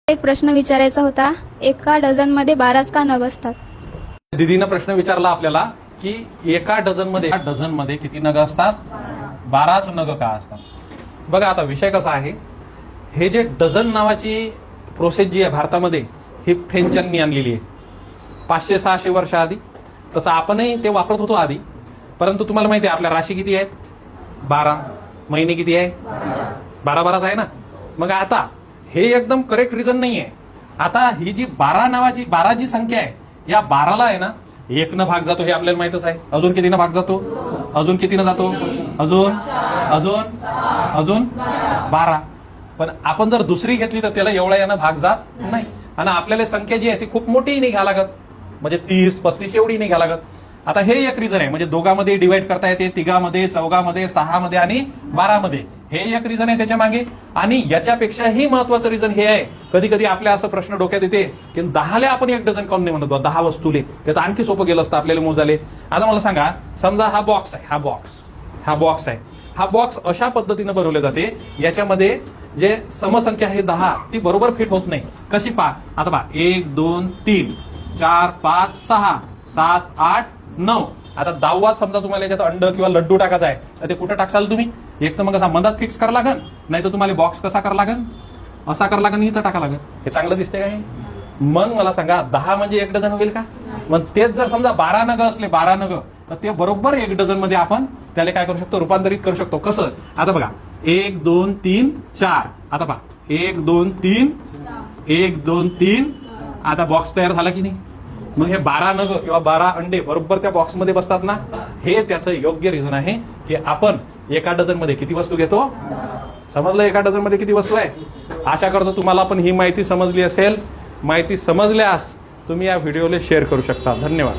एक प्रश्न विचारायचा होता, एका डझनमध्ये 12च का नग असतात? दीदीनं प्रश्न विचारला आपल्याला की एका डझन मध्ये किती नग असतात? 12च नग का असतात? बघा आता विषय कसा आहे, हे जे डझन नावाची प्रोसेस जी आहे भारतामध्ये, ही फ्रेंचांनी आणलेली आहे 500-600 वर्ष आधी. तसं आपणही ते वापरत होतो आधी, परंतु तुम्हाला माहिती आहे आपल्या राशी किती आहेत? 12. महिने किती आहे? 12 आहे ना. मग आता हे एकदम करेक्ट रिझन नाहीये. आता ही जी 12 जी संख्या आहे, या 12ला आहे ना 1 न भाग जातो, हे आपल्याला माहितच आहे. अजून किती न भाग जातो? अजून किती न जातो? अजून 12. पण आपण जर दुसरी घेतली तर त्याला एवढा यानं भाग जात नाही. आणि आपल्याला संख्या जी आहे ती खूप मोठी नाही घ्या लागत, म्हणजे 30-35 एवढी नाही घ्या लागत. आता हे एक रिझन आहे, म्हणजे दोघांमध्ये डिवाइड करता येते, तिघामध्ये, चौघामध्ये, 6मध्ये आणि 12मध्ये. हे एक रिझन आहे त्याच्या मागे. आणि याच्यापेक्षाही महत्वाचं रिझन हे आहे, कधी कधी आपल्या असं प्रश्न डोक्यात येते की 10ला आपण 1 डझन काऊन नाही म्हणत, 10 वस्तूले, त्यात आणखी सोपं गेलं असतं आपल्याला मोजाले. आता मला सांगा, समजा हा बॉक्स आहे, हा बॉक्स अशा पद्धतीने बनवले जाते, याच्यामध्ये जे समसंख्या आहे 10 ती बरोबर फिट होत नाही. कशी पहा, आता पहा 1 2 3 4 5 6 7 8 9. आता 10वा समजा तुम्हाला याच्यात अंड किंवा लड्डू टाकायचा आहे, तर ते कुठं टाकसाल तुम्ही? एक तर मग असा मधात फिक्स करा लागन, नाही तर तुम्हाला बॉक्स कसा करा लागन, असा करा लागन, इथं टाका लागन. हे चांगलं दिसतंय का हे? मग मला सांगा 10 म्हणजे 1 डझन होईल का? मग तेच जर समजा 12 नग असले, 12 नग, तर ते बरोबर 1 डझन मध्ये आपण त्याला काय करू शकतो? रूपांतरित करू शकतो. कसं? आता बघा 1 2 3 4. आता पहा 1 2 3 1 2 3. आता बॉक्स तयार झाला की नाही? मग हे 12 नग किंवा 12 अंडे बरोबर त्या बॉक्समध्ये बसतात ना. हे त्याचं योग्य रिझन आहे की आपण एका डझन मध्ये किती वस्तू घेतो? समजलं एका डझन मध्ये किती वस्तू आहे? आशा करतो तुम्हाला पण ही माहिती समजली असेल. माहिती समजल्यास तुम्ही या व्हिडिओला शेअर करू शकता. धन्यवाद.